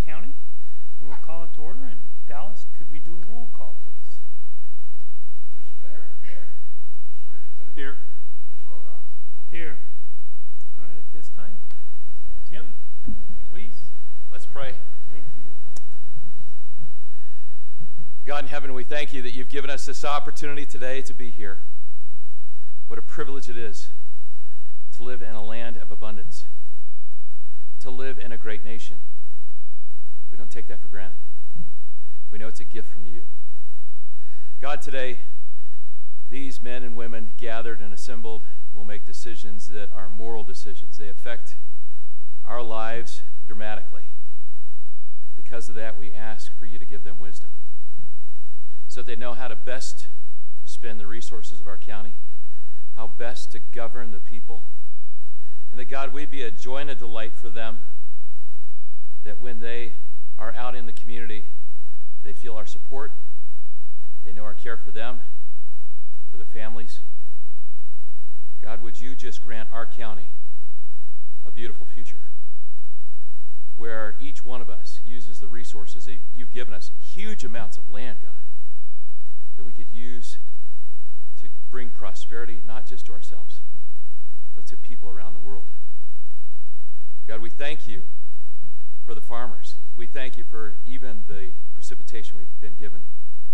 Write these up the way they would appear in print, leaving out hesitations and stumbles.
county. We'll call it to order. And Dallas, could we do a roll call, please? Commissioner Mayor? Here. Commissioner Richardson? Here. Commissioner Wilcox? Here. All right, at this time, Jim, please. Let's pray. Thank you. God in heaven, we thank you that you've given us this opportunity today to be here. What a privilege it is to live in a land of abundance, to live in a great nation. We don't take that for granted. We know it's a gift from you. God, today, these men and women gathered and assembled will make decisions that are moral decisions. They affect our lives dramatically. Because of that, we ask for you to give them wisdom so that they know how to best spend the resources of our county, how best to govern the people, and that, God, we'd be a joy and a delight for them, that when they are out in the community, they feel our support, they know our care for them, for their families. God, would you just grant our county a beautiful future where each one of us uses the resources that you've given us, huge amounts of land, God, that we could use to bring prosperity not just to ourselves, but to people around the world. God, we thank you for the farmers. We thank you for even the precipitation we've been given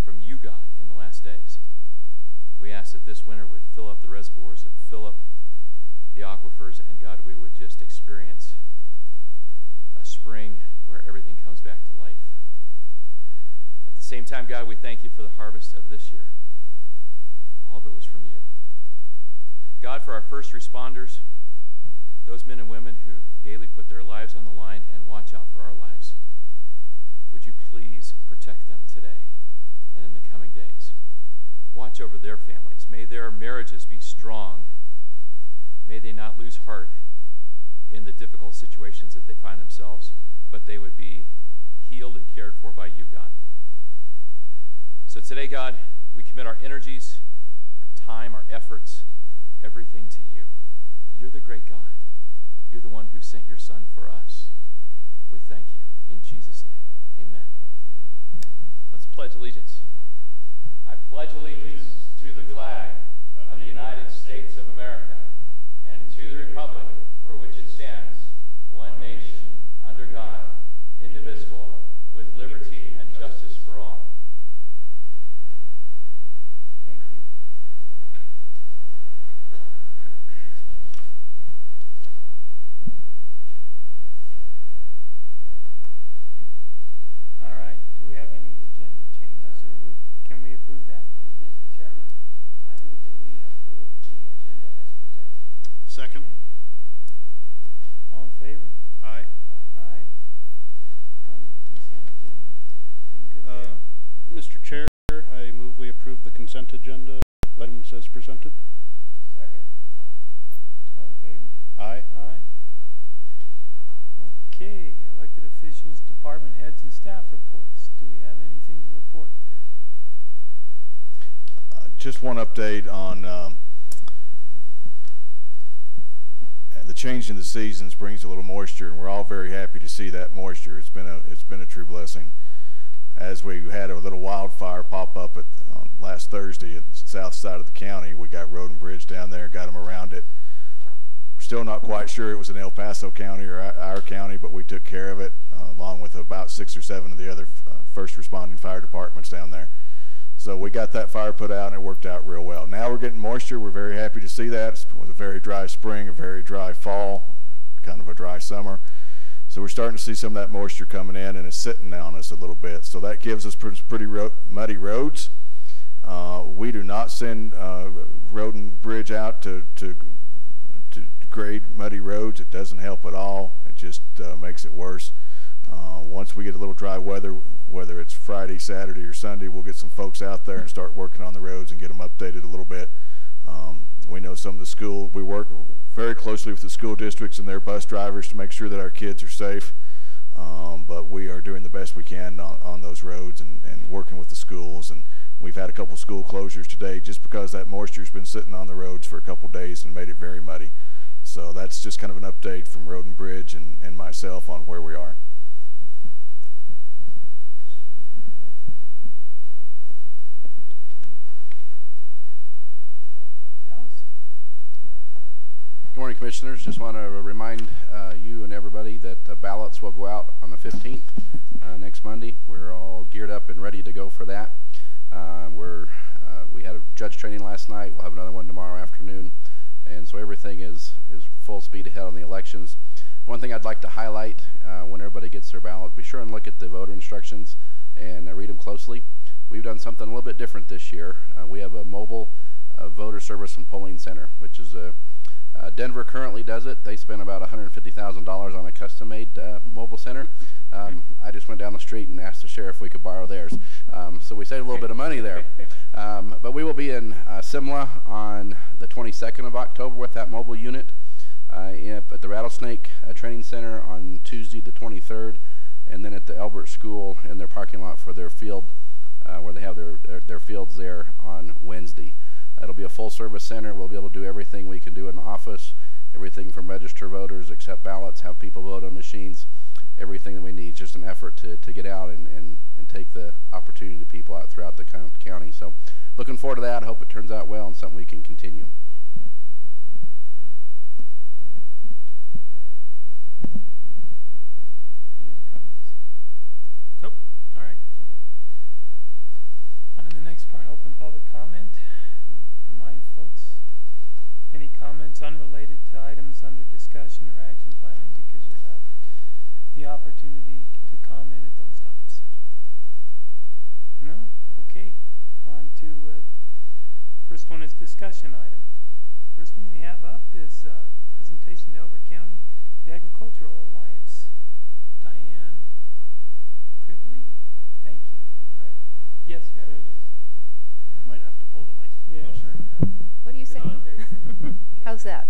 from you, God, in the last days. We ask that this winter would fill up the reservoirs, and fill up the aquifers, and God, we would just experience a spring where everything comes back to life. At the same time, God, we thank you for the harvest of this year. All of it was from you. God, for our first responders, those men and women who daily put their lives on the line and watch out for our lives, would you please protect them today and in the coming days? Watch over their families. May their marriages be strong. May they not lose heart in the difficult situations that they find themselves, but they would be healed and cared for by you, God. So today, God, we commit our energies, our time, our efforts, everything to you. You're the great God. You're the one who sent your Son for us. We thank you. In Jesus' name, amen. Let's pledge allegiance. I pledge allegiance to the flag of the United States of America and to the republic for which it stands, one nation, under God, indivisible, with liberty and justice for all. Thank you. All right. Do we have any agenda changes, or can we approve that? Mr. Chairman, I move that we approve the agenda as presented. Second. Okay. All in favor? Aye. Aye. On to the consent agenda. Anything good there? Mr. Chair, I move we approve the consent agenda items as presented. Second. All in favor? Aye. Aye. Okay, elected officials, department heads, and staff reports. Do we have anything to report there? Just one update on the change in the seasons brings a little moisture, and we're all very happy to see that moisture. It's been a true blessing. As we had a little wildfire pop up last Thursday at the south side of the county, we got road and bridge down there, got them around it. We're still not quite sure it was in El Paso County or our county, but we took care of it along with about 6 or 7 of the other first responding fire departments down there. So we got that fire put out, and it worked out real well. Now we're getting moisture. We're very happy to see that. It was a very dry spring, a very dry fall, kind of a dry summer. So we're starting to see some of that moisture coming in, and it's sitting on us a little bit. So that gives us pretty muddy roads. We do not send road and bridge out to grade muddy roads. It doesn't help at all. It just makes it worse. Once we get a little dry weather, whether it's Friday, Saturday, or Sunday, we'll get some folks out there and start working on the roads and get them updated a little bit. We know some of the school, we work very closely with the school districts and their bus drivers to make sure that our kids are safe. But we are doing the best we can on those roads and working with the schools. And we've had a couple school closures today just because that moisture's been sitting on the roads for a couple days and made it very muddy. So that's just kind of an update from Road and Bridge and myself on where we are. morning, Commissioners. Just want to remind you and everybody that the ballots will go out on the 15th, next Monday. We're all geared up and ready to go for that. We had a judge training last night. We'll have another one tomorrow afternoon. And so everything is full speed ahead on the elections. One thing I'd like to highlight when everybody gets their ballot, be sure and look at the voter instructions and read them closely. We've done something a little bit different this year. We have a mobile voter service and polling center, which is Denver currently does it. They spent about $150,000 on a custom-made mobile center. I just went down the street and asked the sheriff if we could borrow theirs. So we saved a little bit of money there. But we will be in Simla on the 22nd of October with that mobile unit, at the Rattlesnake Training Center on Tuesday the 23rd, and then at the Elbert School in their parking lot for their field, where they have their fields there on Wednesday. It'll be a full-service center. We'll be able to do everything we can do in the office, everything from register voters, accept ballots, have people vote on machines, everything that we need. Just an effort to get out and take the opportunity to people out throughout the county. So looking forward to that. I hope it turns out well and something we can continue. Any other comments? Nope. All right. On to the next part, open public comment. Remind folks, any comments unrelated to items under discussion or action planning, because you'll have the opportunity to comment at those times. No? Okay. On to first one is discussion item. First one we have up is presentation to Elbert County, the Agricultural Alliance. Diane Cribley? Thank you. All right. Yes, please. Might have to pull the mic closer. Yeah. What are you saying? How's that?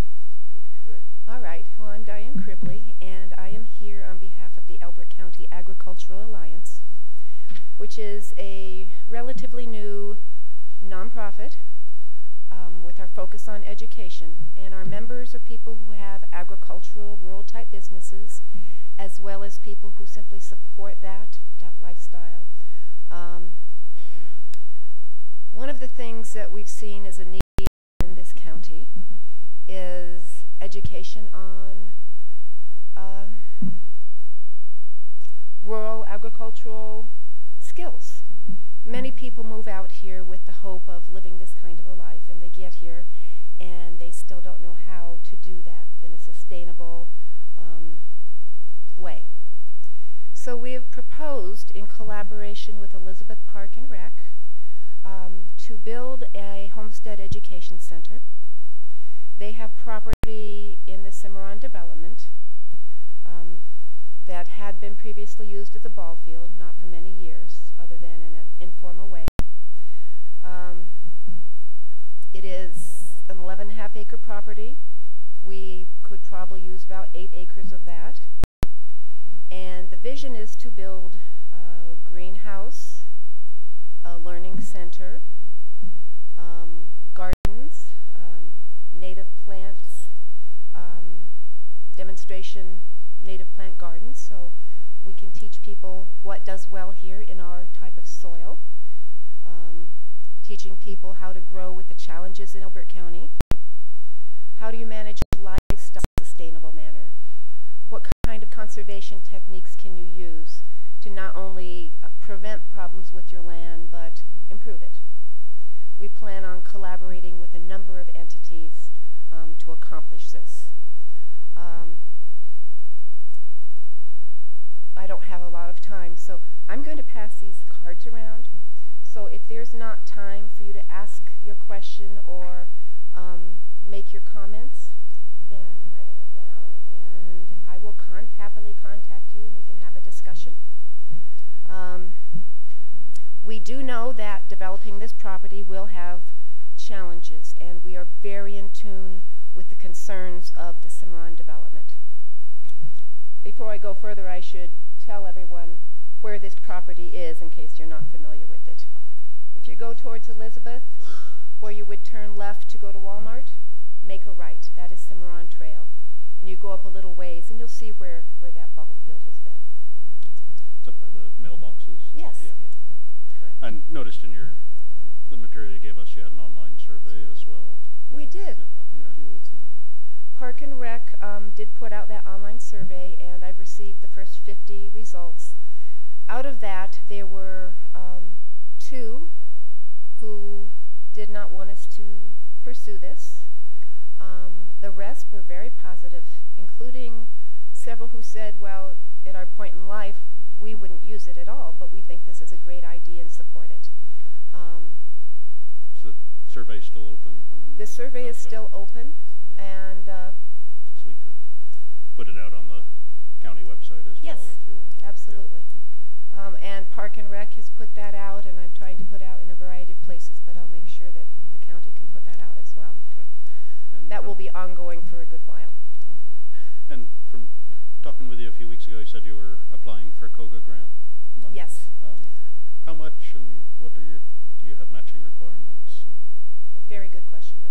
Good. All right. Well, I'm Diane Cribley, and I am here on behalf of the Elbert County Agricultural Alliance, which is a relatively new nonprofit with our focus on education. And our members are people who have agricultural, rural-type businesses, as well as people who simply support that lifestyle. One of the things that we've seen as a need in this county is education on rural agricultural skills. Many people move out here with the hope of living this kind of a life, and they get here and they still don't know how to do that in a sustainable way. So we have proposed, in collaboration with Elizabeth Park and Rec, to build a homestead education center. They have property in the Cimarron development that had been previously used as a ball field, not for many years, other than in an informal way. It is an 11.5-acre property. We could probably use about 8 acres of that. And the vision is to build a greenhouse, a learning center, gardens, native plants, demonstration native plant gardens, so we can teach people what does well here in our type of soil, teaching people how to grow with the challenges in Elbert County. How do you manage livestock in a sustainable manner? What kind of conservation techniques can you use to not only prevent problems with your land, but improve it? We plan on collaborating with a number of entities to accomplish this. I don't have a lot of time, so I'm going to pass these cards around. So if there's not time for you to ask your question or make your comments, then write them down, and I will happily contact you and we can have a discussion. We do know that developing this property will have challenges, and we are very in tune with the concerns of the Cimarron development. Before I go further, I should tell everyone where this property is in case you're not familiar with it. If you go towards Elizabeth, where you would turn left to go to Walmart, make a right. That is Cimarron Trail. And you go up a little ways and you'll see where that ball field has been. It's up by the mailboxes? Yes. Yeah. Correct. I noticed in the material you gave us, you had an online survey as well. We did. Yeah, okay. You do, it's in the Park and Rec did put out that online survey, and I've received the first 50 results. Out of that, there were 2 who did not want us to pursue this. The rest were very positive, including several who said, well, at our point in life, we wouldn't use it at all, but we think this is a great idea and support it. So the survey's still open? I mean, The survey is still open, and so we could put it out on the county website as yes, well if you want. absolutely. Yeah. Okay. And Park and Rec has put that out, and I'm trying to put out in a variety of places, but I'll make sure that the county can put that out as well. Okay. And That will be ongoing for a good while. All right. And from talking with you a few weeks ago, you said you were applying for COGA grant money. Yes. How much, and what are do you have matching requirements? And Very good question. Yeah.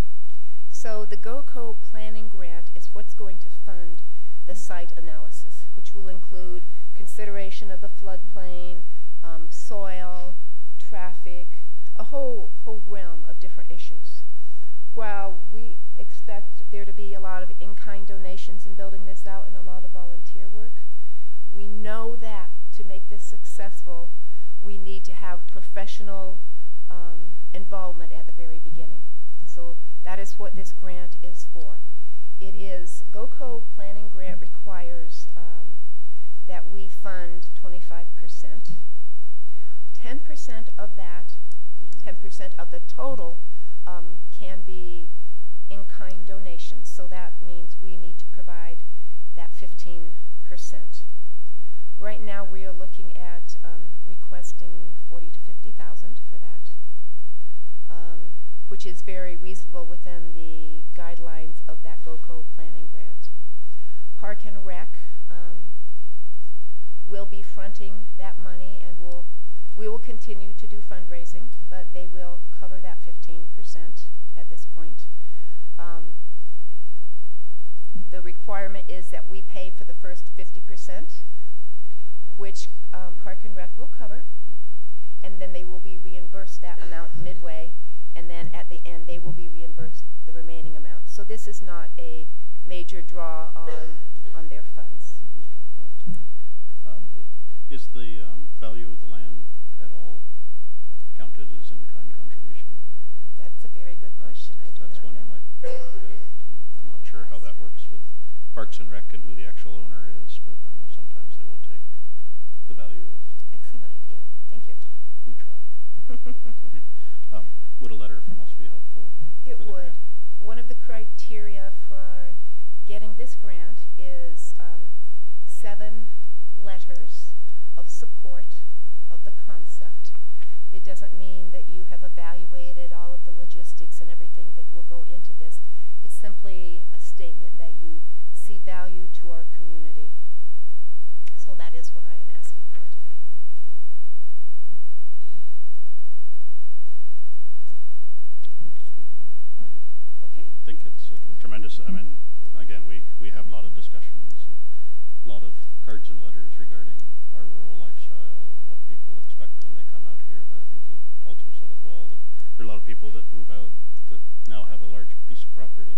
So the GoCo planning grant is what's going to fund the site analysis, which will include consideration of the floodplain, soil, traffic, a whole realm of different issues. While we expect there to be a lot of in-kind donations in building this out and a lot of volunteer work, we know that to make this successful, we need to have professional involvement at the very beginning. So that is what this grant is for. It is, GoCo planning grant requires that we fund 25%. 10% of that, 10% of the total can be in-kind donations. So that means we need to provide that 15%. Right now we are looking at requesting $40,000 to $50,000 for that, which is very reasonable within the guidelines of that GoCo planning grant. Park and Rec will be fronting that money, and we will continue to do fundraising, but they will cover that 15% at this point. The requirement is that we pay for the first 50%, which Park and Rec will cover, and then they will be reimbursed that amount midway, and then at the end they will be reimbursed the remaining amount. So this is not a major draw on their funds. Is the value of the land at all counted as in-kind contribution? That's a very good question. I do not know. That's one you might look at. I'm not sure how that works with Parks and Rec and who the actual owner is, but I know sometimes they will take the value of... Excellent idea. Thank you. We try. Would a letter from us be helpful? It for the would. grant? One of the criteria for getting this grant is 7 letters of support of the concept. It doesn't mean that you have evaluated all of the logistics and everything that will go into this. It's simply a statement that you see value to our community. So that is what I am asking for today. That's good. Okay. I think it's a tremendous, I mean, again, we have a lot of discussions and a lot of cards and letters regarding our rural lifestyle and what people expect when they come out here, but I think you also said it well, that there are a lot of people that move out that now have a large piece of property,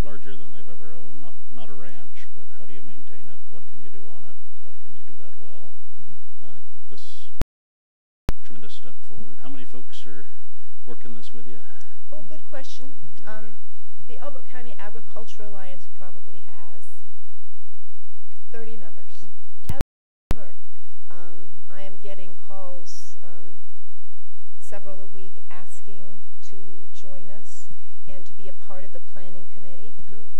larger than they've ever owned, not a ranch, but how do you maintain it? What can you do on it? How can you do that well? I think that this tremendous step forward. How many folks are working this with you? Oh, good question. The Elbert County Agricultural Alliance probably has 30 members. Ever. I am getting calls several a week asking to join us and to be a part of the planning committee. Good.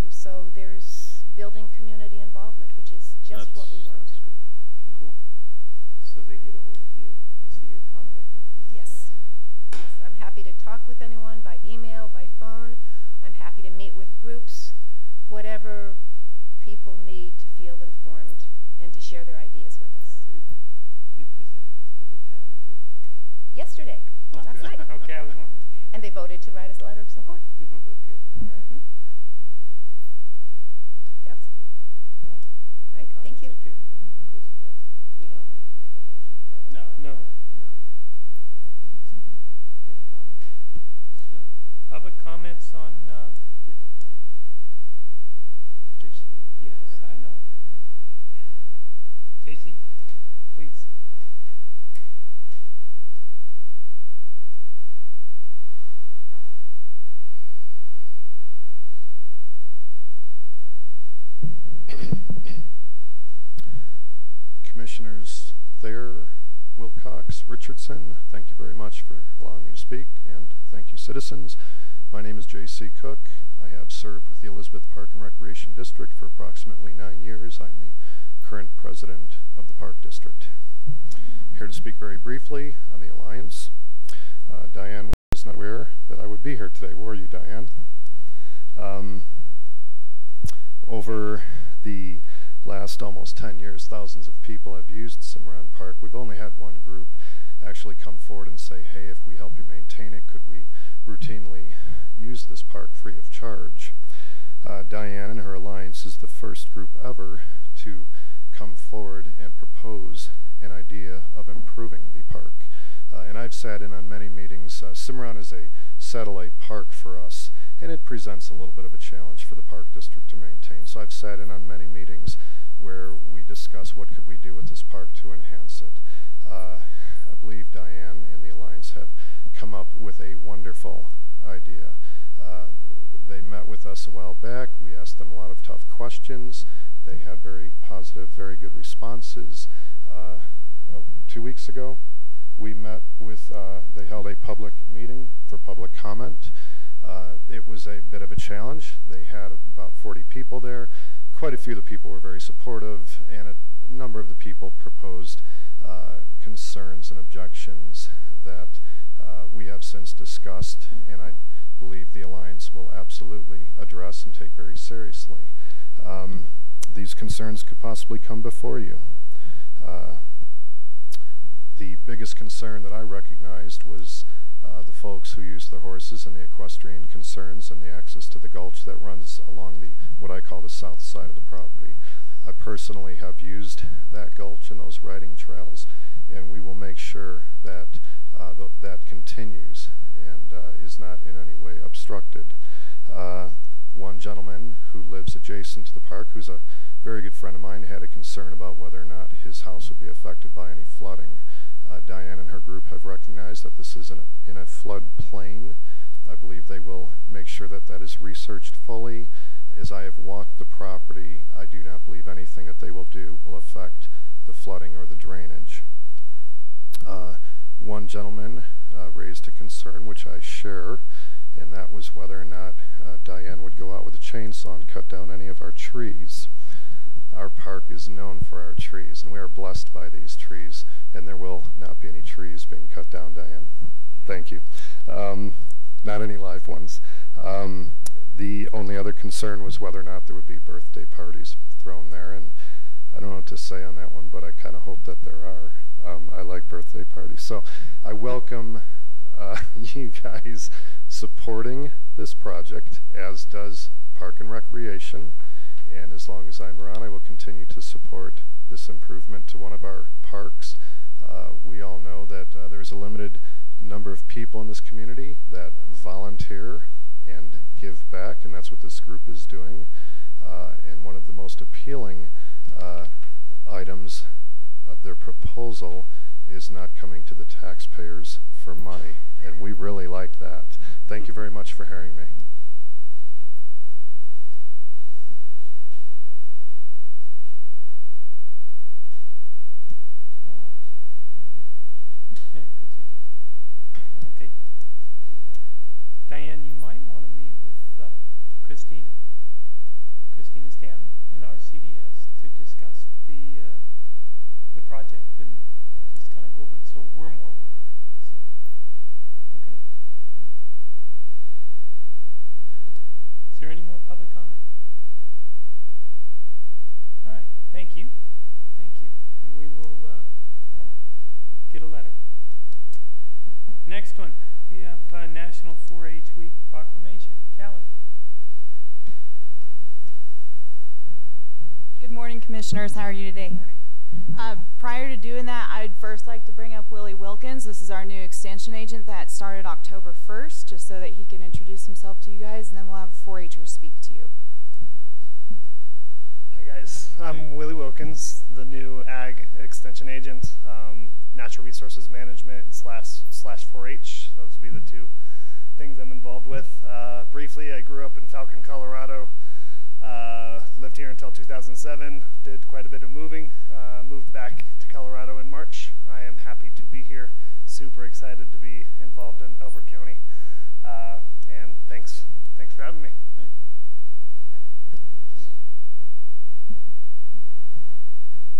So there's building community involvement, which is just what we want. That's good. Cool. So they get a hold of you. I see your contact information. Yes. Yes, I'm happy to talk with anyone by email, by phone. I'm happy to meet with groups, whatever people need to feel informed and to share their ideas with us. Great. You presented this to the town too? Yesterday, last night. Okay, I was wondering. And they voted to write us a letter of support. Did they? Good. All right. Mhm. Yes. All right. All right, thank you. No, Chris, you got something? We don't need to make a motion to write. No. No. Any comments? Public comments on You have one. Commissioners Thayer, Wilcox, Richardson, thank you very much for allowing me to speak, and thank you, citizens. My name is J.C. Cook. I have served with the Elizabeth Park and Recreation District for approximately 9 years. I'm the current president of the Park District. Here to speak very briefly on the Alliance. Diane was not aware that I would be here today. Were you, Diane? Over the last almost 10 years, thousands of people have used Cimarron Park. We've only had one group actually come forward and say, hey, if we help you maintain it, could we routinely use this park free of charge? Diane and her Alliance is the first group ever to come forward and propose an idea of improving the park. And I've sat in on many meetings. Cimarron is a satellite park for us, and it presents a little bit of a challenge for the Park District to maintain. So I've sat in on many meetings where we discuss what could we do with this park to enhance it. I believe Diane and the Alliance have come up with a wonderful idea. They met with us a while back. We asked them a lot of tough questions. They had very positive, very good responses. 2 weeks ago, we met with, they held a public meeting for public comment. It was a bit of a challenge. They had about 40 people there. Quite a few of the people were very supportive, and a number of the people proposed concerns and objections that we have since discussed, and I believe the Alliance will absolutely address and take very seriously. These concerns could possibly come before you. The biggest concern that I recognized was the folks who use their horses and the equestrian concerns and the access to the gulch that runs along the, what I call the south side of the property. I personally have used that gulch and those riding trails, and we will make sure that that continues and is not in any way obstructed. One gentleman who lives adjacent to the park, who's a very good friend of mine, had a concern about whether or not his house would be affected by any flooding. Diane and her group have recognized that this is in a flood plain. I believe they will make sure that that is researched fully. As I have walked the property, I do not believe anything that they will do will affect the flooding or the drainage. One gentleman raised a concern which I share, and that was whether or not Diane would go out with a chainsaw and cut down any of our trees. Our park is known for our trees, and we are blessed by these trees, and there will not be any trees being cut down, Diane. Thank you. Not any live ones. The only other concern was whether or not there would be birthday parties thrown there, and I don't know what to say on that one, but I kind of hope that there are. I like birthday parties. So I welcome you guys supporting this project, as does Park and Recreation. And as long as I'm around, I will continue to support this improvement to one of our parks. We all know that there's a limited number of people in this community that volunteer and give back, and that's what this group is doing. And one of the most appealing items of their proposal is not coming to the taxpayers for money, and we really like that. Thank you very much for hearing me. Yeah, good suggestion. Okay. Diane, you might want to meet with Christina Stanton in our CDS to discuss the project and just kind of go over it so we're more aware of it. So, okay. Is there any more public comment? All right. Thank you. Thank you. And we will get a letter. Next one, we have National 4-H Week Proclamation. Callie. Good morning, Commissioners. How are you today? Good morning. Prior to doing that, I'd first like to bring up Willie Wilkins. This is our new extension agent that started October 1st, just so that he can introduce himself to you guys, and then we'll have a 4-H'er speak to you. Hi guys, I'm Willie Wilkins, the new Ag Extension Agent, Natural Resources Management slash 4-H. Those would be the two things I'm involved with. Briefly, I grew up in Falcon, Colorado. Lived here until 2007, did quite a bit of moving, moved back to Colorado in March. I am happy to be here, super excited to be involved in Elbert County, and thanks for having me. Thank you.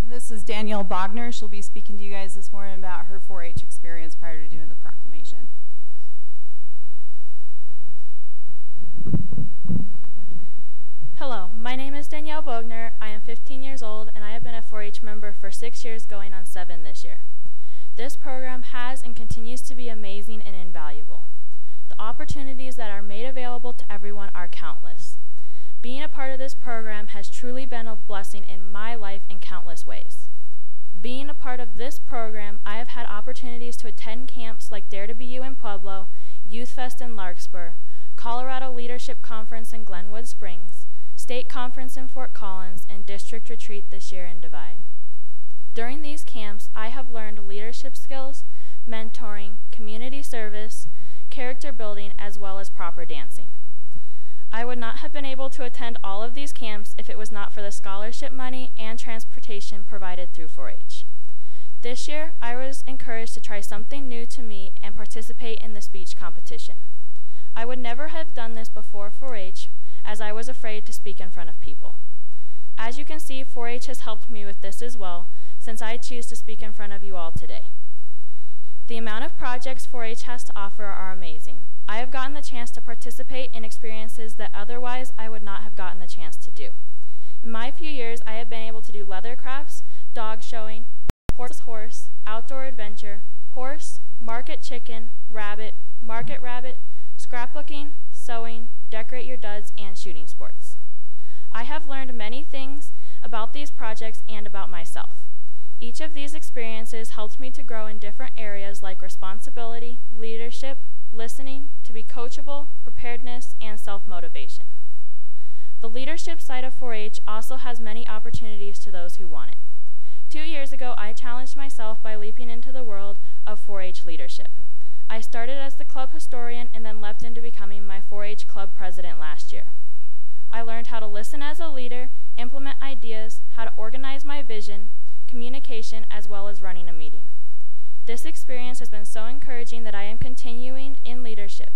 This is Danielle Bogner. She'll be speaking to you guys this morning about her 4-H experience prior to doing the proclamation. Hello, my name is Danielle Bogner. I am 15 years old and I have been a 4-H member for 6 years, going on 7 this year. This program has and continues to be amazing and invaluable. The opportunities that are made available to everyone are countless. Being a part of this program has truly been a blessing in my life in countless ways. Being a part of this program, I have had opportunities to attend camps like Dare to Be You in Pueblo, Youth Fest in Larkspur, Colorado Leadership Conference in Glenwood Springs, State Conference in Fort Collins, and District Retreat this year in Divide. During these camps, I have learned leadership skills, mentoring, community service, character building, as well as proper dancing. I would not have been able to attend all of these camps if it was not for the scholarship money and transportation provided through 4-H. This year, I was encouraged to try something new to me and participate in the speech competition. I would never have done this before 4-H, as I was afraid to speak in front of people. As you can see, 4-H has helped me with this as well, since I choose to speak in front of you all today. The amount of projects 4-H has to offer are amazing. I have gotten the chance to participate in experiences that otherwise I would not have gotten the chance to do. In my few years, I have been able to do leather crafts, dog showing, horse, outdoor adventure, horse, market chicken, rabbit, market rabbit, scrapbooking, sewing, decorate your duds, and shooting sports. I have learned many things about these projects and about myself. Each of these experiences helped me to grow in different areas like responsibility, leadership, listening, to be coachable, preparedness, and self-motivation. The leadership side of 4-H also has many opportunities to those who want it. 2 years ago, I challenged myself by leaping into the world of 4-H leadership. I started as the club historian and then leapt into becoming my 4-H club president last year. I learned how to listen as a leader, implement ideas, how to organize my vision, communication, as well as running a meeting. This experience has been so encouraging that I am continuing in leadership.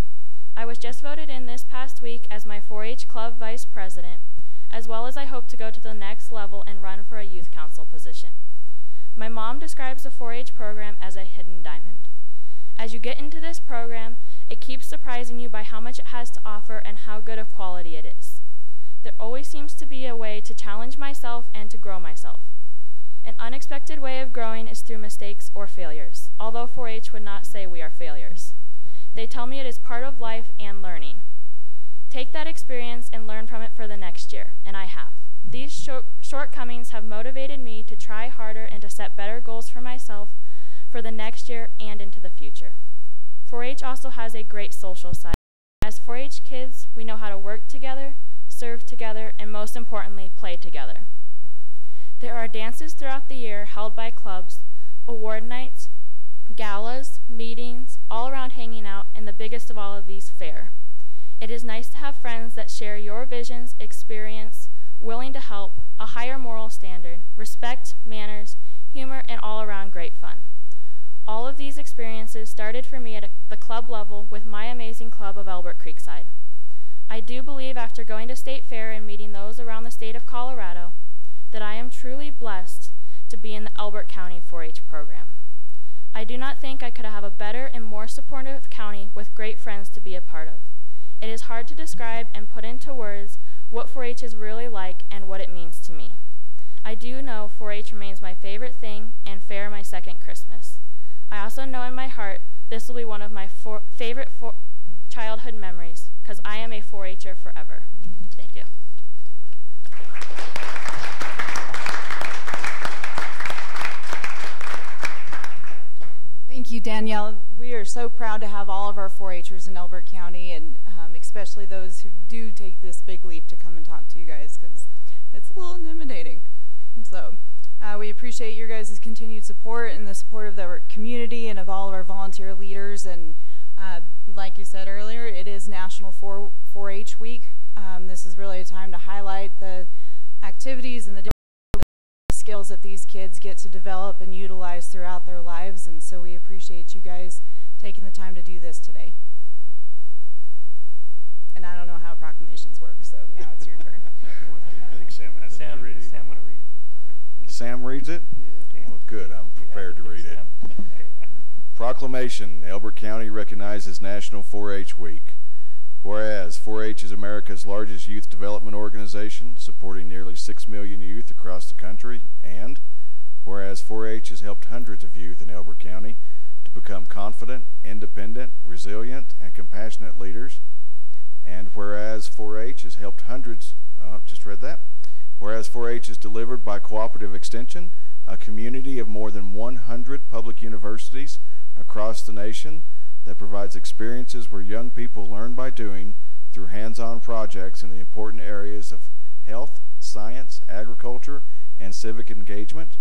I was just voted in this past week as my 4-H club vice president, as well as I hope to go to the next level and run for a youth council position. My mom describes the 4-H program as a hidden diamond. As you get into this program, it keeps surprising you by how much it has to offer and how good of quality it is. There always seems to be a way to challenge myself and to grow myself. An unexpected way of growing is through mistakes or failures, although 4-H would not say we are failures. They tell me it is part of life and learning. Take that experience and learn from it for the next year, and I have. These shortcomings have motivated me to try harder and to set better goals for myself for the next year and into the future. 4-H also has a great social side. As 4-H kids, we know how to work together, serve together, and most importantly, play together. There are dances throughout the year held by clubs, award nights, galas, meetings, all around hanging out, and the biggest of all of these, fair. It is nice to have friends that share your visions, experience, willing to help, a higher moral standard, respect, manners, humor, and all-around great fun. All of these experiences started for me at the club level with my amazing club of Elbert Creekside. I do believe after going to State Fair and meeting those around the state of Colorado that I am truly blessed to be in the Elbert County 4-H program. I do not think I could have a better and more supportive county with great friends to be a part of. It is hard to describe and put into words what 4-H is really like and what it means to me. I do know 4-H remains my favorite thing and fair my second Christmas. I also know in my heart this will be one of my favorite childhood memories because I am a 4-H'er forever. Thank you. Thank you, Danielle. We are so proud to have all of our 4-H'ers in Elbert County, and especially those who do take this big leap to come and talk to you guys, because it's a little intimidating. So we appreciate your guys' continued support and the support of the community and of all of our volunteer leaders. And like you said earlier, it is National 4-H Week This is really a time to highlight the activities and the skills that these kids get to develop and utilize throughout their lives, and so we appreciate you guys taking the time to do this today. And I don't know how proclamations work, so now it's your turn. I think Sam had it to read. Is Sam going to read it? Sam reads it? Yeah. Well, good. I'm prepared to read it. Okay. Proclamation: Elbert County recognizes National 4-H Week. Whereas 4-H is America's largest youth development organization, supporting nearly 6 million youth across the country, and whereas 4-H has helped hundreds of youth in Elbert County to become confident, independent, resilient, and compassionate leaders, and whereas 4-H has helped hundreds, whereas 4-H is delivered by Cooperative Extension, a community of more than 100 public universities across the nation that provides experiences where young people learn by doing through hands-on projects in the important areas of health, science, agriculture, and civic engagement.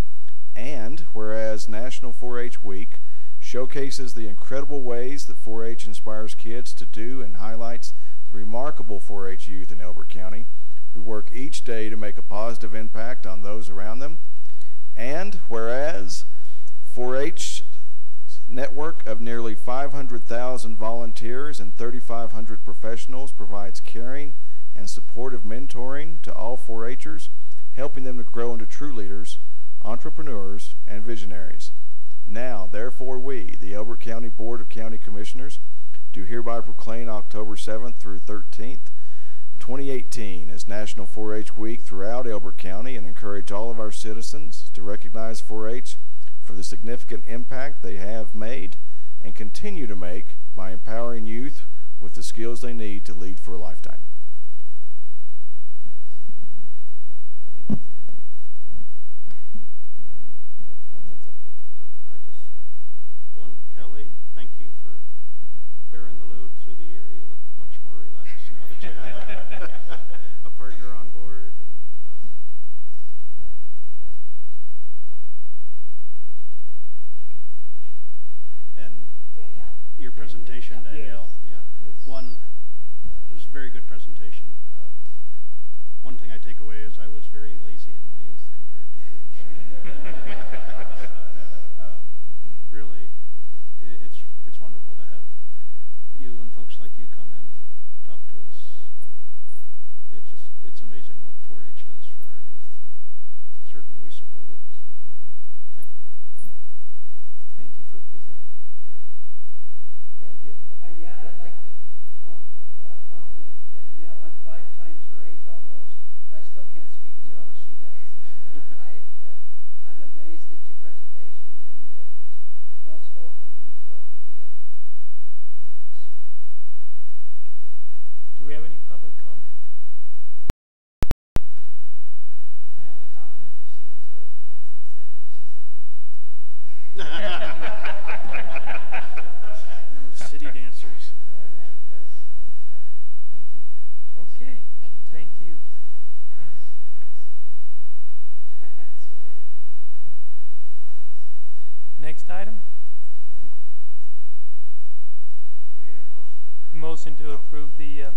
And whereas National 4-H Week showcases the incredible ways that 4-H inspires kids to do and highlights the remarkable 4-H youth in Elbert County who work each day to make a positive impact on those around them. And whereas 4-H network of nearly 500,000 volunteers and 3,500 professionals provides caring and supportive mentoring to all 4-Hers, helping them to grow into true leaders, entrepreneurs, and visionaries. Now, therefore, we, the Elbert County Board of County Commissioners, do hereby proclaim October 7th through 13th, 2018 as National 4-H Week throughout Elbert County, and encourage all of our citizens to recognize 4-H for the significant impact they have made and continue to make by empowering youth with the skills they need to lead for a lifetime. Thank you, Sam. Good comments up here. Kelly, thank you for bearing the load through the year. You look much more relaxed now that you have a partner on board. And your presentation, Danielle. Yeah. One, it was a very good presentation. One thing I take away is I was very lazy in my youth compared to you. Really, it's wonderful to have you and folks like you come in and talk to us. And it's amazing what 4-H does for our youth. And certainly we support it. So, thank you. Thank you for presenting. Grant, you have Yeah, I'd like to compliment Danielle. I'm 5 times her age almost, and I still can't speak as well as she does. I'm amazed at your presentation, and it was well spoken and well put together. Do we have any public comment? My only comment is that she went through a dance in the city and she said we dance way better. City dancers. Thank you. Okay. Thank you. That's right. Next item. Motion to approve the. Yeah.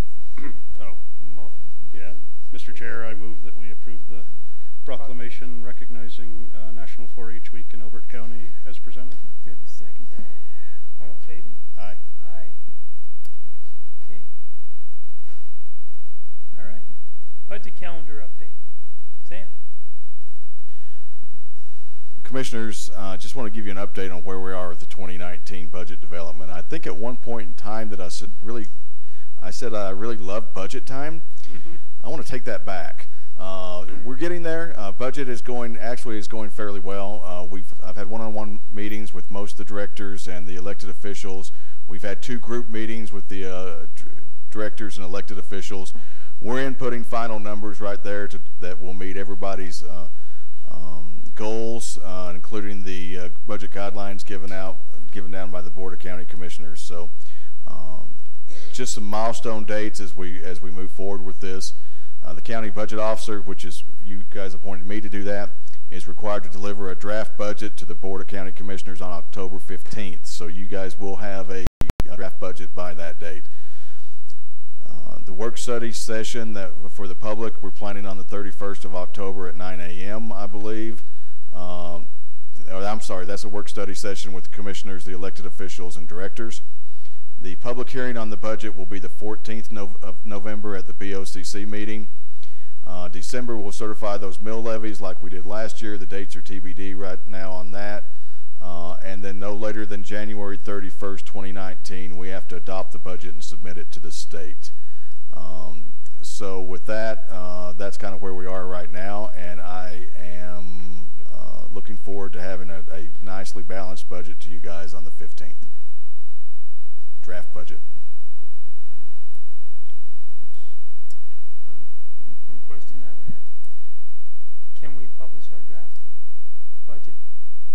Mr. Chair, I move that we approve the proclamation recognizing National 4-H Week in Elbert County as presented. Do we have a second? All in favor? Aye. Aye. Okay. All right. Budget calendar update. Sam. Commissioners, just want to give you an update on where we are with the 2019 budget development. I think at one point in time that I said I really love budget time. I want to take that back. We're getting there. Budget is going fairly well. I've had one-on-one meetings with most of the directors and the elected officials. We've had 2 group meetings with the directors and elected officials. We're inputting final numbers right there that will meet everybody's goals, including the budget guidelines given down by the Board of County Commissioners. So just some milestone dates as we move forward with this. The county budget officer, which is you guys appointed me to do that, is required to deliver a draft budget to the Board of County Commissioners on October 15th. So you guys will have a draft budget by that date. The work study session that for the public, we're planning on the 31st of October at 9 a.m., I believe. I'm sorry, that's a work study session with the commissioners, the elected officials, and directors. The public hearing on the budget will be the 14th of November at the BoCC meeting. December, we'll certify those mill levies like we did last year. The dates are TBD right now on that. And then no later than January 31st, 2019, we have to adopt the budget and submit it to the state. So with that, that's kind of where we are right now, and I am looking forward to having a nicely balanced budget to you guys on the 15th. Draft budget. One question I would have. Can we publish our draft budget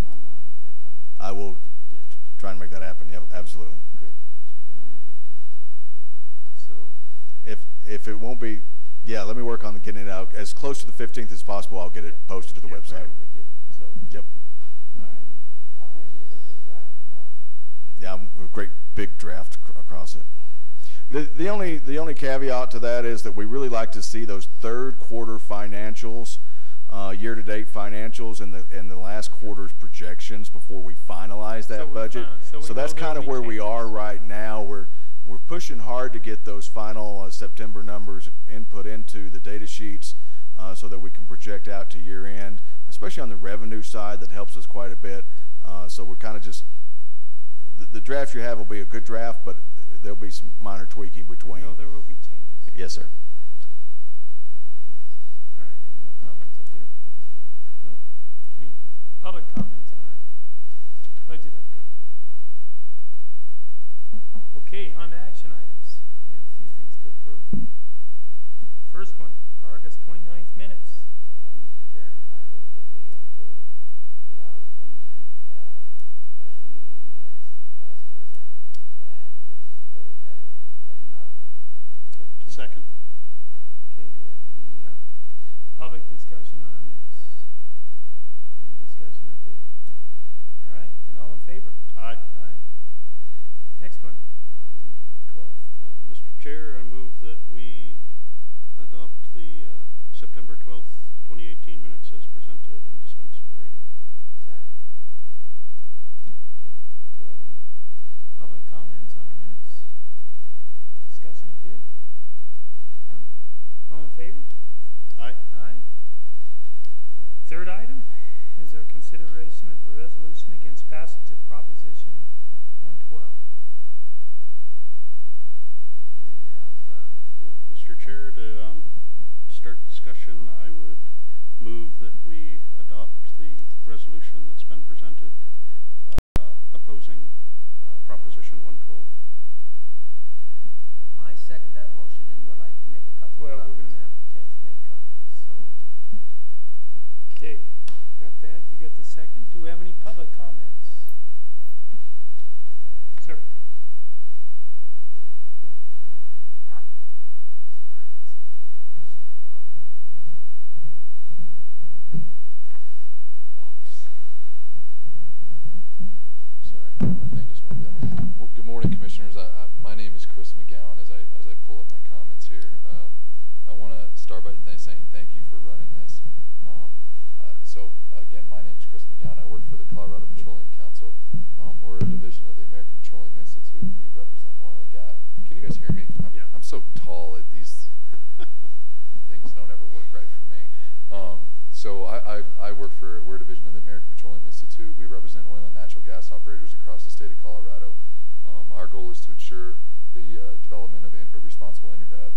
online at that time? I will try and make that happen. Yep, absolutely. Great. Once we get on the 15th, I think we're good. So if it won't be, yeah, let me work on getting it out as close to the 15th as possible. I'll get it posted to the website. wherever we get it. So Yep. all right. I'll make sure you put the draft across it. Yeah, a great big draft across it. The only caveat to that is that we really like to see those third quarter financials, year-to-date financials, and the last quarter's projections before we finalize that budget. So that's kind of where we are right now. We're pushing hard to get those final September numbers input into the data sheets so that we can project out to year end, especially on the revenue side. That helps us quite a bit. So we're kind of just the draft you have will be a good draft, but there'll be some minor tweaking between. No, there will be changes. Yes, sir. Okay. All right. Any more comments up here? No? Any public comments on our budget update? Okay, on to action items. We have a few things to approve. First one, our August 29th minutes. Mr. Chairman, I move that we approve the August 29th special meeting minutes as presented, and not read. Second. Okay, do we have any public discussion on our minutes? Any discussion up here? All right, then all in favor? Aye. Aye. Next one, September 12th. Mr. Chair, I move that we adopt the September 12th, 2018 minutes as presented and dispense with the reading. Second. Okay, do we have any public comments on our minutes? Discussion up here? No? All in favor? Aye. Aye. Third item is our consideration of a resolution against passage of Proposition 112. Do we have, Mr. Chair, to start discussion, I would move that we adopt the resolution that's been presented opposing Proposition 112. I second that motion and would like to make a couple well, of we're going to have a chance to make comments. So, okay, got that. You got the second. Do we have any public comments? Sir. Sorry, my thing just went down. Well, good morning, commissioners. My name is Chris McGowan. As I pull up my comments here, I want to start by saying thank you for running this. So again, my name is Chris McGowan. I work for the Colorado Petroleum Council. We're a division of the American Petroleum Institute. We represent oil and gas. Can you guys hear me? I'm so tall that these things don't ever work right for me. So we're a division of the American Petroleum Institute. We represent oil and natural gas operators across the state of Colorado. Our goal is to ensure the development of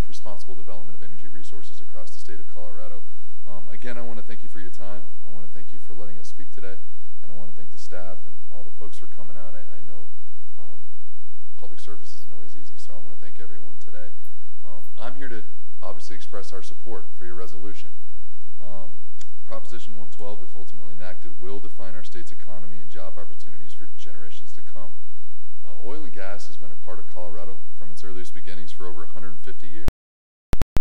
responsible development of energy resources across the state of Colorado. Again, I want to thank you for your time. I want to thank you for letting us speak today, and I want to thank the staff and all the folks for coming out. I know public service isn't always easy, so I want to thank everyone today. I'm here to obviously express our support for your resolution. Proposition 112, if ultimately enacted, will define our state's economy and job opportunities for generations to come. Oil and gas has been a part of Colorado from its earliest beginnings for over 150 years.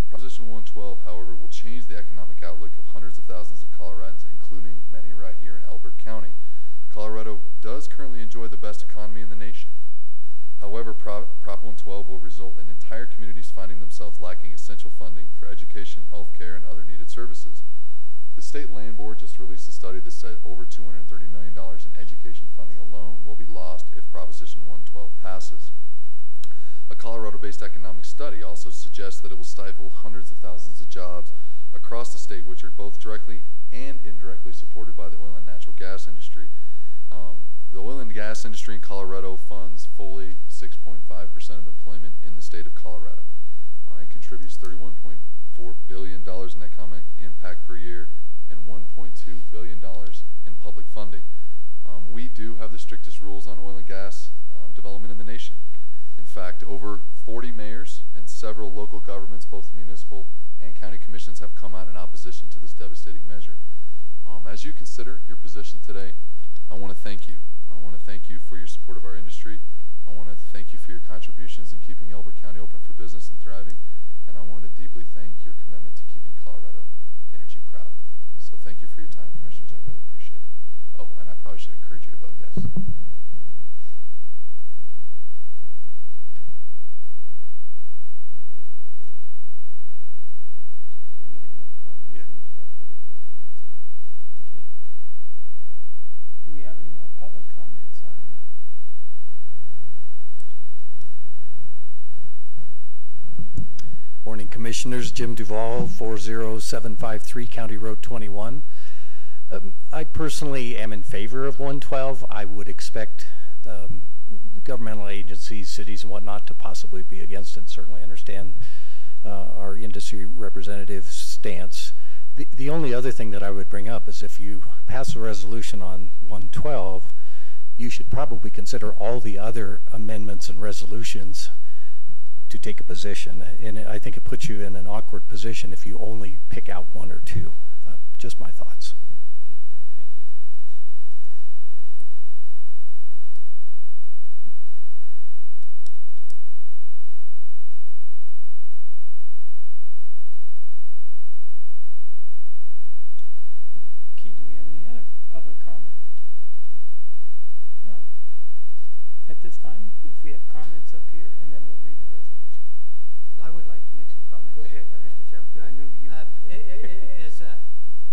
Proposition 112, however, will change the economic outlook of hundreds of thousands of Coloradans, including many right here in Elbert County. Colorado does currently enjoy the best economy in the nation. However, Prop 112 will result in entire communities finding themselves lacking essential funding for education, healthcare, and other needed services. The State Land Board just released a study that said over $230 million in education funding alone will be lost if Proposition 112 passes. A Colorado-based economic study also suggests that it will stifle hundreds of thousands of jobs across the state, which are both directly and indirectly supported by the oil and natural gas industry. The oil and gas industry in Colorado funds fully 6.5% of employment in the state of Colorado. It contributes $31.4 billion in economic impact per year and $1.2 billion in public funding. We do have the strictest rules on oil and gas development in the nation. In fact, over 40 mayors and several local governments, both municipal and county commissions, have come out in opposition to this devastating measure. As you consider your position today, I want to thank you. I want to thank you for your support of our industry. I want to thank you for your contributions in keeping Elbert County open for business and thriving. And I want to deeply thank your commitment to keeping Colorado energy proud. So thank you for your time, Commissioners. I really appreciate it. Oh, and I probably should encourage you to vote yes. Do we have any more public comments on Morning, Commissioners. Jim Duvall, 40753 County Road 21. I personally am in favor of 112. I would expect governmental agencies, cities, and whatnot to possibly be against it. Certainly understand our industry representative's stance. The only other thing that I would bring up is if you pass a resolution on 112, you should probably consider all the other amendments and resolutions to take a position. And I think it puts you in an awkward position if you only pick out one or two. Just my thoughts. Okay, thank you. Okay, do we have any other public comment? No. At this time, if we have comments up here, and then we'll read the resolution. I would like to make some comments. Go ahead, Mr. Chairman. I knew you. As a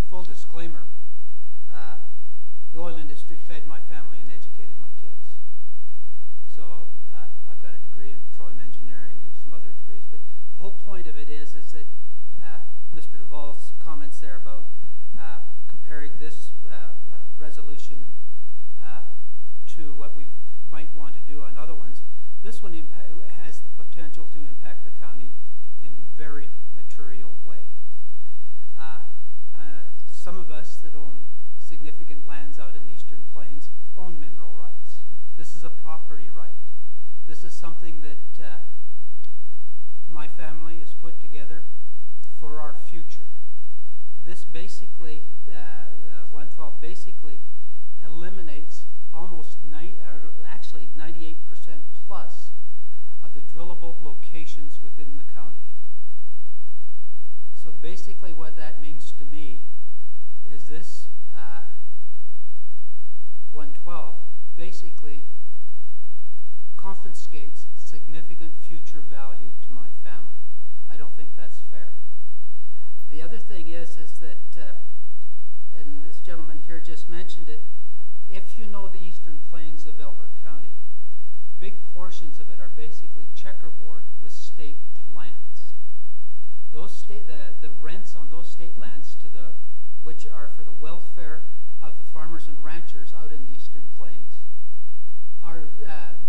full disclaimer, the oil industry fed my family and educated my kids. So I've got a degree in petroleum engineering and some other degrees. But the whole point of it is that Mr. Duvall's comments there about comparing this resolution to what we might want to do on other ones. This one has the potential to impact the county in a very material way. Some of us that own significant lands out in the Eastern Plains own mineral rights. This is a property right. This is something that my family has put together for our future. This basically, 112 basically eliminates almost actually 98% plus of the drillable locations within the county. So basically what that means to me is this 112 basically confiscates significant future value to my family. I don't think that's fair. The other thing is that, and this gentleman here just mentioned it, if you know the Eastern Plains of Elbert County, big portions of it are basically checkerboard with state lands. Those the rents on those state lands which are for the welfare of the farmers and ranchers out in the Eastern Plains are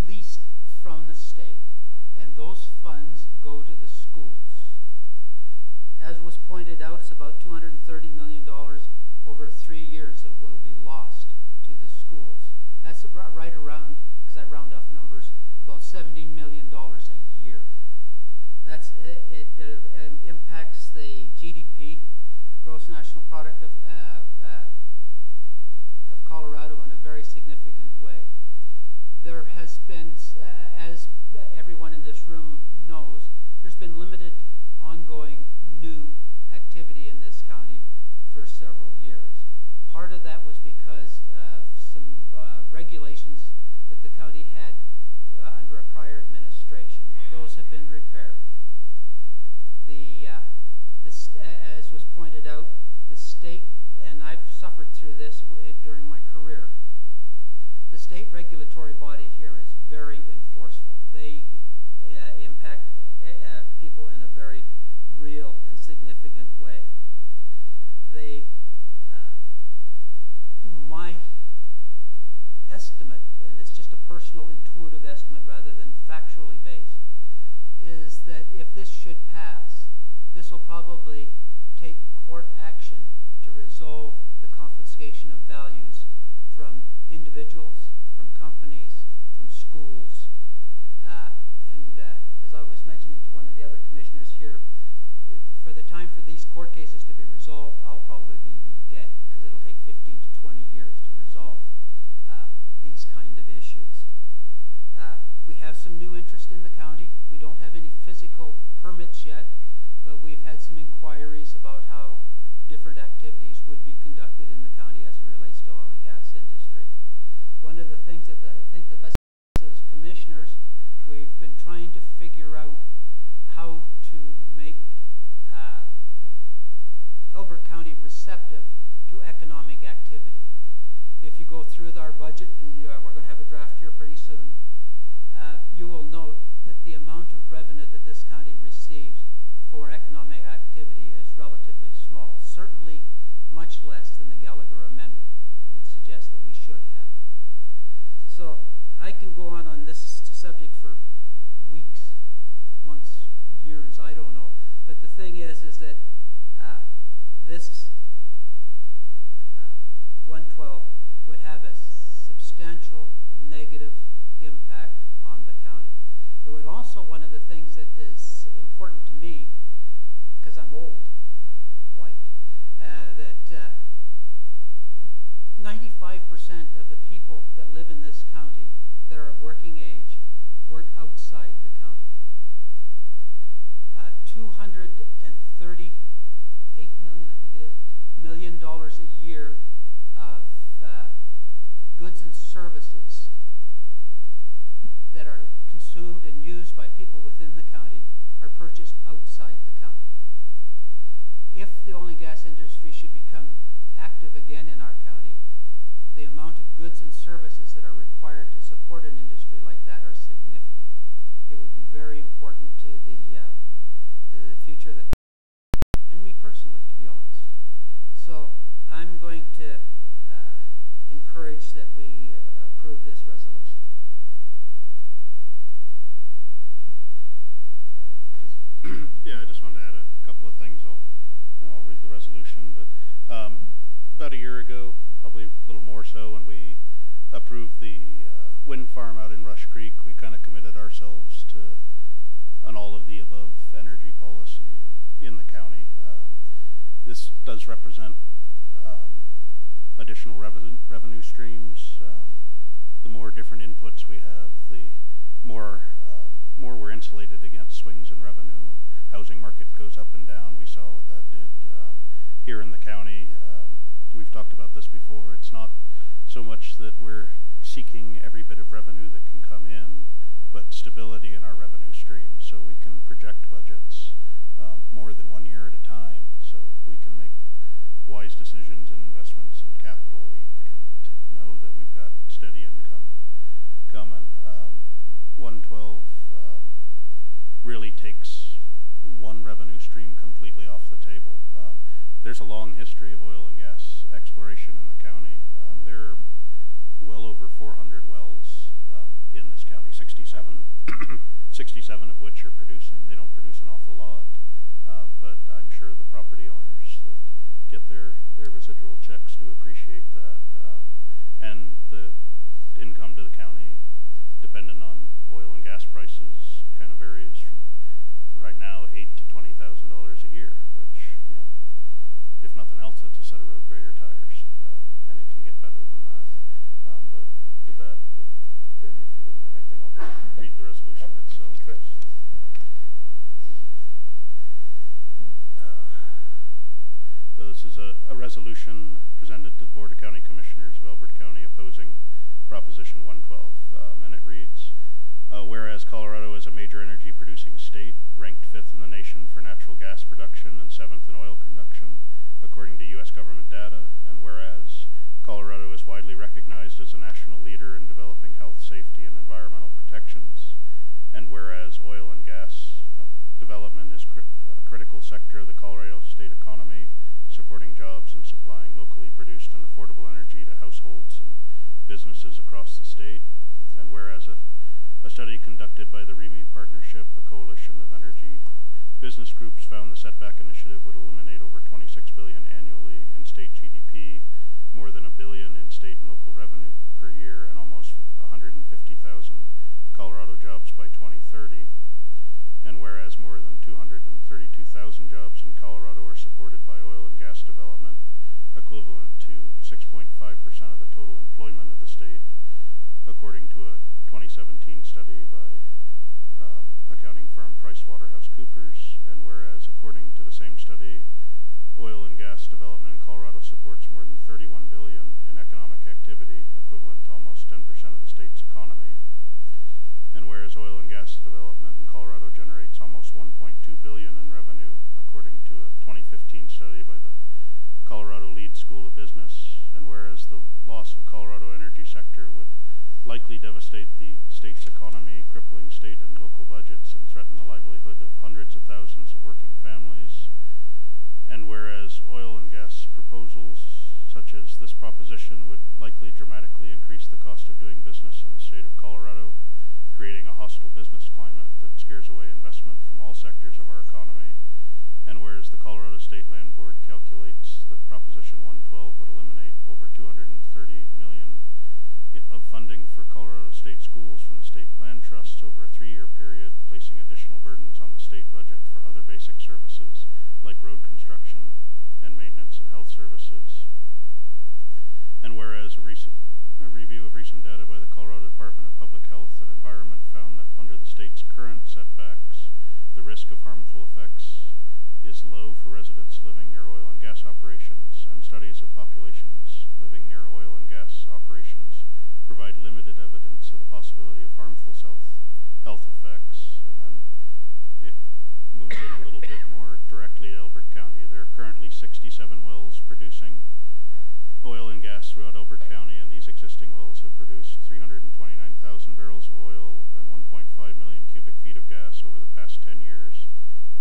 leased from the state, and those funds go to the schools. As was pointed out, it's about $230 million over 3 years that will be lost to the schools. That's right around, because I round off numbers, about $70 million a year. It impacts the GDP, gross national product of Colorado, in a very significant way. There has been, as everyone in this room knows, there's been limited ongoing new activity in this county for several years. Part of that was because of some regulations that the county had under a prior those have been repaired. As was pointed out, the state, and I've suffered through this during my career, the state regulatory body here is very enforceful. They impact people in a very real and significant way. My estimate, and it's just a personal intuitive estimate rather than factually based, is that if this should pass, this will probably take court action to resolve the confiscation of values from individuals, from companies, from schools. As I was mentioning to one of the other commissioners here, for the time for these court cases to be resolved, I'll probably be dead, because it'll take 15 to 20 years to resolve these kind of issues. We have some new interest in the county. We don't have any physical permits yet, but we've had some inquiries about how different activities would be conducted in the county as it relates to oil and gas industry. One of the things that I think that us as commissioners, we've been trying to figure out how to make Elbert County receptive to economic activity. If you go through our budget, and we're going to have a draft here pretty soon, you will note that the amount of revenue that this county receives for economic activity is relatively small, certainly much less than the Gallagher Amendment would suggest that we should have. So I can go on this subject for weeks, months, years, I don't know. But the thing is that this 112 would have a substantial negative impact on the county. It would also, one of the things that is important to me, because I'm old, white, that 95% of the people that live in this county that are of working age work outside the county. $238 million, I think it is, $1 million a year of goods and services that are consumed and used by people within the county are purchased outside the county. If the oil and gas industry should become active again in our county, the amount of goods and services that are required to support an industry like that are significant. It would be very important to the future of the county, and me personally, to be honest. So I'm going to encourage that we approve this resolution. Yeah, I just wanted to add a couple of things. I'll read the resolution, but about a year ago, probably a little more so, when we approved the wind farm out in Rush Creek, we kind of committed ourselves to an all-of-the-above energy policy in the county. This does represent additional revenue streams. The more different inputs we have, the more we're insulated against swings in revenue. And housing market goes up and down. We saw what that did here in the county. We've talked about this before. It's not so much that we're seeking every bit of revenue that can come in, but stability in our revenue stream, so we can project budgets more than 1 year at a time, so we can make wise decisions in investments and capital. We can know that we've got steady income coming. 112 really takes one revenue stream completely off the table. There's a long history of oil and gas exploration in the county. There are well over 400 wells in this county, 67 of which are producing. They don't produce an awful lot, but I'm sure the property owners that get their residual checks do appreciate that. And the income to the county, depending on oil and gas prices, kind of varies from right now $8,000 to $20,000 a year, which, you know, if nothing else, that's a set of road grader tires, and it can get better than that. But with that, Danny, if you didn't have anything, I'll just read the resolution itself. Good. So this is a resolution presented to the Board of County Commissioners of Elbert County opposing Proposition 112, and it reads, Whereas Colorado is a major energy producing state, ranked 5th in the nation for natural gas production and 7th in oil production, according to U.S. government data, and whereas Colorado is widely recognized as a national leader in developing health, safety, and environmental protections, and whereas oil and gas development is a critical sector of the Colorado state economy, supporting jobs and supplying locally produced and affordable energy to households and businesses across the state, and whereas a study conducted by the REME Partnership, a coalition of energy business groups, found the setback initiative would eliminate over $26 billion annually in state GDP, more than $1 billion in state and local revenue per year, and almost 150,000 Colorado jobs by 2030. And whereas more than 232,000 jobs in Colorado are supported by oil and gas development, equivalent to 6.5% of the total employment of the state, according to a 2017 study by accounting firm PricewaterhouseCoopers, and whereas according to the same study, oil and gas development in Colorado supports more than $31 billion in economic activity, equivalent to almost 10% of the state's economy, and whereas oil and gas development in Colorado generates almost $1.2 billion in revenue, according to a 2015 study by the Colorado Lead School of Business, and whereas the loss of Colorado energy sector would likely devastate the state's economy, crippling state and local budgets, and threaten the livelihood of hundreds of thousands of working families. And whereas oil and gas proposals such as this proposition would likely dramatically increase the cost of doing business in the state of Colorado, creating a hostile business climate that scares away investment from all sectors of our economy. And whereas the Colorado State Land Board calculates that Proposition 112 would eliminate over $230 million of funding for Colorado state schools from the state land trusts over a 3-year period, placing additional burdens on the state budget for other basic services like road construction and maintenance and health services. And whereas a review of recent data by the Colorado Department of Public Health and Environment found that under the state's current setbacks, the risk of harmful effects is low for residents living near oil and gas operations, and studies of populations living near oil and gas operations provide limited evidence of the possibility of harmful health effects. And then it moves in a little bit more directly to Elbert County. There are currently 67 wells producing oil and gas throughout Elbert County, and these existing wells have produced 329,000 barrels of oil and 1.5 million cubic feet of gas over the past 10 years,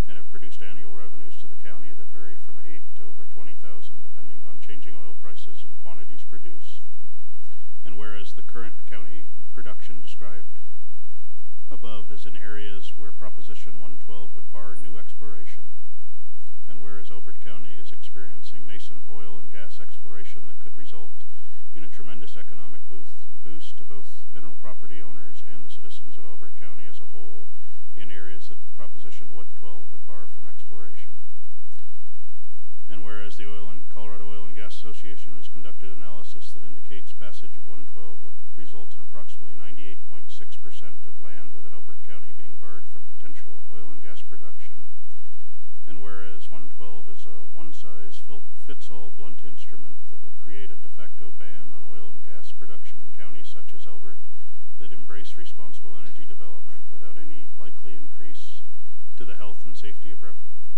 and have produced annual revenues to the county that vary from 8 to over 20,000 depending on changing oil prices and quantities produced. And whereas the current county production described above is in areas where Proposition 112 would bar new exploration, and whereas Elbert County is experiencing nascent oil and gas exploration that could result in a tremendous economic boost to both mineral property owners and the citizens of Elbert County as a whole in areas that Proposition 112 would bar from exploration. And whereas the Colorado Oil and Gas Association has conducted analysis that indicates passage of 112 would result in approximately 98.6% of land within Elbert County being barred from potential oil and gas production, and whereas 112 is a one-size-fits-all blunt instrument that would create a de facto ban on oil and gas production in counties such as Elbert that embrace responsible energy development without any likely increase to the health and safety of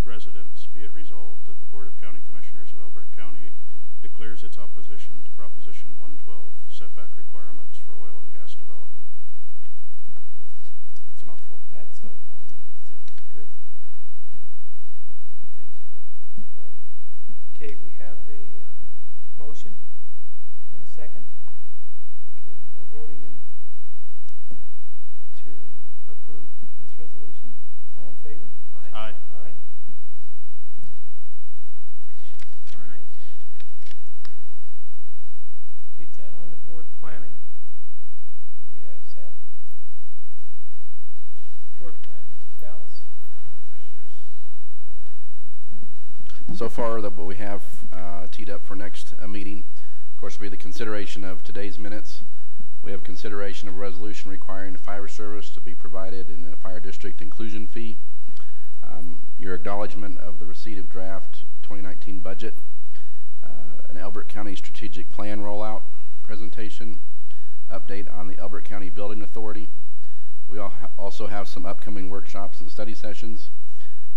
residents, be it resolved that the Board of County Commissioners of Elbert County declares its opposition to Proposition 112 setback requirements for oil and gas development. It's a mouthful. That's so long. Yeah. Good. Thanks for writing. Okay, we have a motion and a second. Okay, now we're voting to approve this resolution. All in favor? Aye. Aye. All right. Leads that on to board planning. What do we have, Sam? Board planning, Dallas. So far, what we have teed up for next meeting, of course, will be the consideration of today's minutes. We have consideration of a resolution requiring fire service to be provided in the fire district inclusion fee. Your acknowledgement of the receipt of draft 2019 budget, an Elbert County strategic plan rollout presentation, update on the Elbert County Building Authority. We also have some upcoming workshops and study sessions.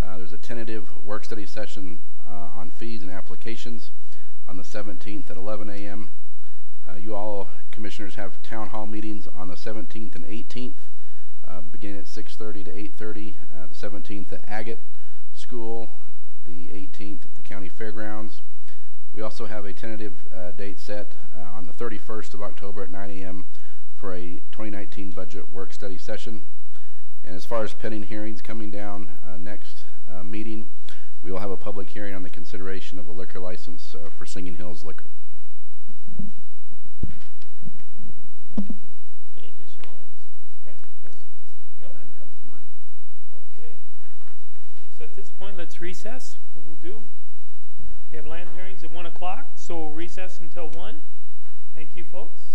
There's a tentative work study session on fees and applications on the 17th at 11 a.m. You all, commissioners, have town hall meetings on the 17th and 18th, beginning at 6:30 to 8:30. The 17th at Agate School, the 18th at the county fairgrounds. We also have a tentative date set on the 31st of October at 9 a.m. for a 2019 budget work study session. And as far as pending hearings coming down, next meeting, we will have a public hearing on the consideration of a liquor license for Singing Hills Liquor. Any additional items? Yes? No? None comes to mind. Okay. So at this point, let's recess. What we'll do, we have land hearings at 1 o'clock, so we'll recess until 1. Thank you, folks.